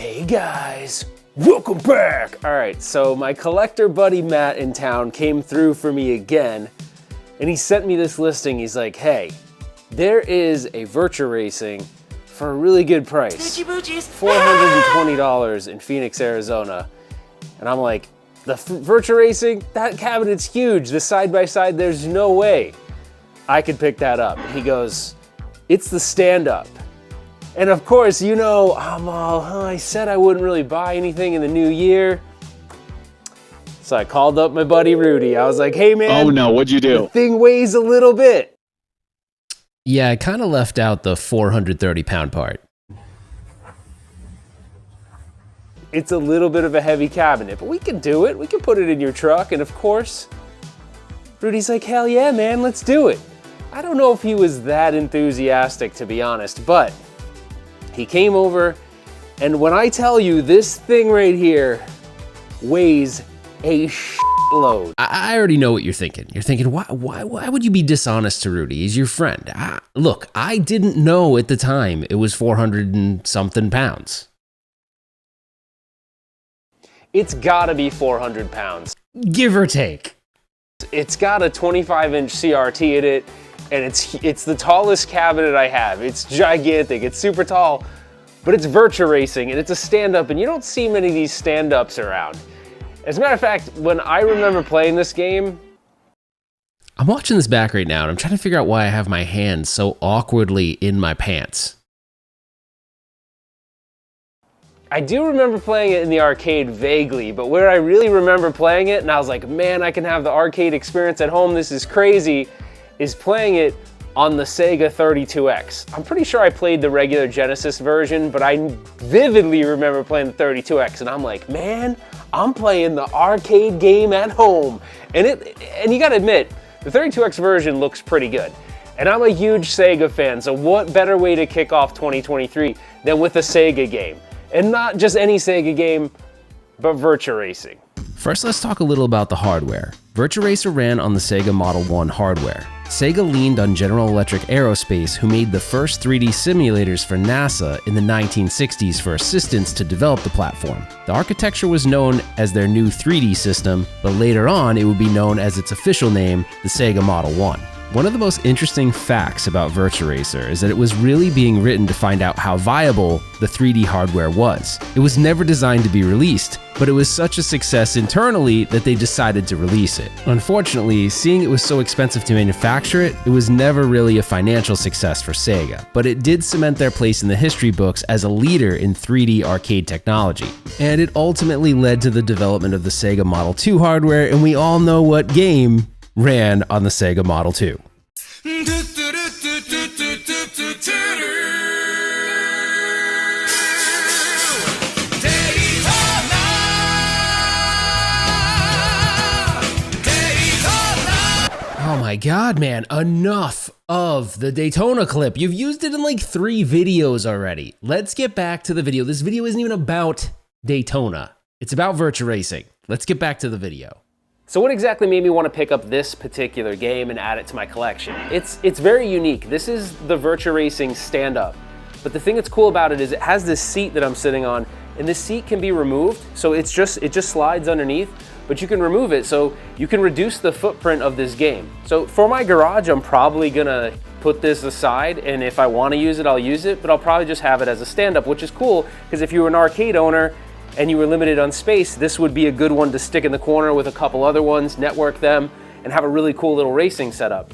Hey guys, welcome back! Alright, so my collector buddy Matt in town came through for me again, and he sent me this listing. He's like, hey, there is a Virtua Racing for a really good price. $420 in Phoenix, Arizona. And I'm like, the Virtua Racing? That cabinet's huge. The side-by-side, there's no way I could pick that up. He goes, it's the stand-up. And of course, you know, I said I wouldn't really buy anything in the new year. So I called up my buddy Rudy. I was like, hey man. Oh no, what'd you do? The thing weighs a little bit. Yeah, I kind of left out the 430-pound part. It's a little bit of a heavy cabinet, but we can do it. We can put it in your truck. And of course, Rudy's like, hell yeah, man, let's do it. I don't know if he was that enthusiastic, to be honest, but he came over, and when I tell you this thing right here weighs a shitload. I already know what you're thinking. You're thinking, why would you be dishonest to Rudy? He's your friend. Look, I didn't know at the time it was 400 and something pounds. It's gotta be 400 pounds. Give or take. It's got a 25-inch CRT in it, and it's the tallest cabinet I have. It's gigantic, it's super tall, but it's Virtua Racing, and it's a stand-up, and you don't see many of these stand-ups around. As a matter of fact, when I remember playing this game... I'm watching this back right now, and I'm trying to figure out why I have my hands so awkwardly in my pants. I do remember playing it in the arcade vaguely, but where I really remember playing it, and I was like, man, I can have the arcade experience at home, this is crazy, is playing it on the Sega 32X. I'm pretty sure I played the regular Genesis version, but I vividly remember playing the 32X, and I'm like, man, I'm playing the arcade game at home. And you gotta admit, the 32X version looks pretty good. And I'm a huge Sega fan, so what better way to kick off 2023 than with a Sega game? And not just any Sega game, but Virtua Racing. First, let's talk a little about the hardware. Virtua Racer ran on the Sega Model 1 hardware. Sega leaned on General Electric Aerospace, who made the first 3D simulators for NASA in the 1960s for assistance to develop the platform. The architecture was known as their new 3D system, but later on it would be known as its official name, the Sega Model 1. One of the most interesting facts about Virtua Racer is that it was really being written to find out how viable the 3D hardware was. It was never designed to be released, but it was such a success internally that they decided to release it. Unfortunately, seeing it was so expensive to manufacture it, it was never really a financial success for Sega, but it did cement their place in the history books as a leader in 3D arcade technology. And it ultimately led to the development of the Sega Model 2 hardware, and we all know what game ran on the Sega Model 2. Oh my god, man, enough of the Daytona clip. You've used it in like 3 videos already. Let's get back to the video. This video isn't even about Daytona. It's about Virtua Racing. Let's get back to the video. So what exactly made me want to pick up this particular game and add it to my collection? It's very unique. This is the Virtua Racing stand-up. But the thing that's cool about it is it has this seat that I'm sitting on, and this seat can be removed, so it just slides underneath, but you can remove it so you can reduce the footprint of this game. So for my garage, I'm probably gonna put this aside, and if I want to use it, I'll use it, but I'll probably just have it as a stand-up, which is cool, because if you were an arcade owner, and you were limited on space, this would be a good one to stick in the corner with a couple other ones, network them, and have a really cool little racing setup.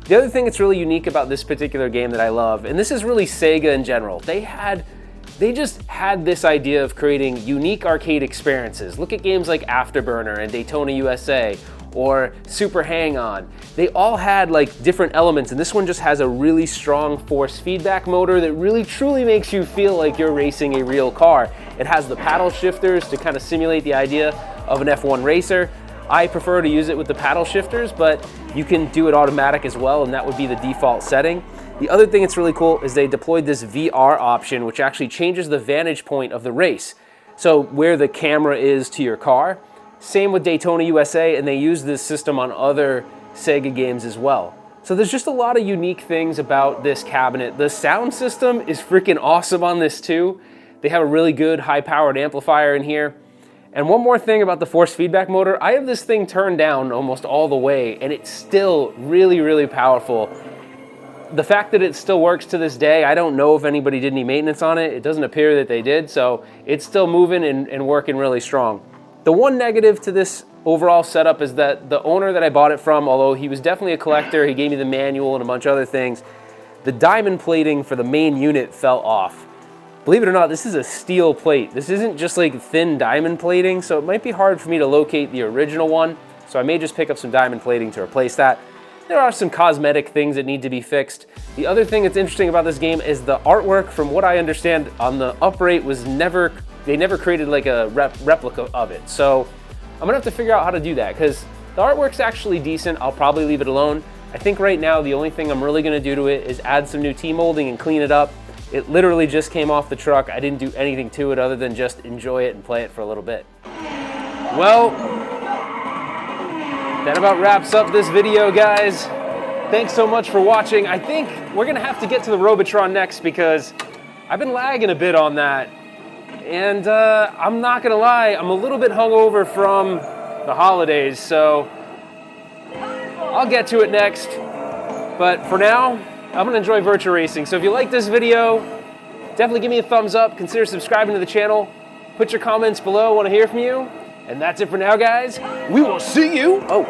The other thing that's really unique about this particular game that I love, and this is really Sega in general, they just had this idea of creating unique arcade experiences. Look at games like Afterburner and Daytona USA, or Super Hang-On. They all had like different elements, and this one just has a really strong force feedback motor that really truly makes you feel like you're racing a real car. It has the paddle shifters to kind of simulate the idea of an F1 racer. I prefer to use it with the paddle shifters, but you can do it automatic as well, and that would be the default setting. The other thing that's really cool is they deployed this VR option, which actually changes the vantage point of the race. So where the camera is to your car. Same with Daytona USA, and they use this system on other Sega games as well. So there's just a lot of unique things about this cabinet. The sound system is freaking awesome on this too. They have a really good high-powered amplifier in here. And one more thing about the force feedback motor, I have this thing turned down almost all the way, and it's still really, really powerful. The fact that it still works to this day, I don't know if anybody did any maintenance on it. It doesn't appear that they did, so it's still moving and working really strong. The one negative to this overall setup is that the owner that I bought it from, although he was definitely a collector, he gave me the manual and a bunch of other things, the diamond plating for the main unit fell off. Believe it or not, this is a steel plate. This isn't just like thin diamond plating, so it might be hard for me to locate the original one, so I may just pick up some diamond plating to replace that. There are some cosmetic things that need to be fixed. The other thing that's interesting about this game is the artwork, from what I understand, on the upright was they never created like a replica of it. So I'm gonna have to figure out how to do that, because the artwork's actually decent. I'll probably leave it alone. I think right now the only thing I'm really gonna do to it is add some new T-molding and clean it up. It literally just came off the truck. I didn't do anything to it other than just enjoy it and play it for a little bit. Well, that about wraps up this video, guys. Thanks so much for watching. I think we're gonna have to get to the Robotron next because I've been lagging a bit on that. And I'm not gonna lie, I'm a little bit hungover from the holidays, so I'll get to it next. But for now, I'm gonna enjoy Virtua Racing. So if you like this video, definitely give me a thumbs up, consider subscribing to the channel, put your comments below, I wanna hear from you. And that's it for now, guys. We will see you. Oh.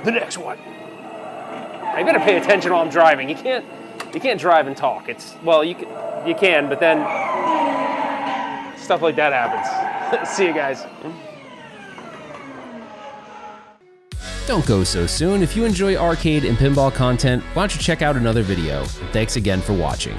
The next one. You better pay attention while I'm driving. You can't drive and talk. Well, you can, but then stuff like that happens. See you guys. Don't go so soon. If you enjoy arcade and pinball content, why don't you check out another video. And thanks again for watching.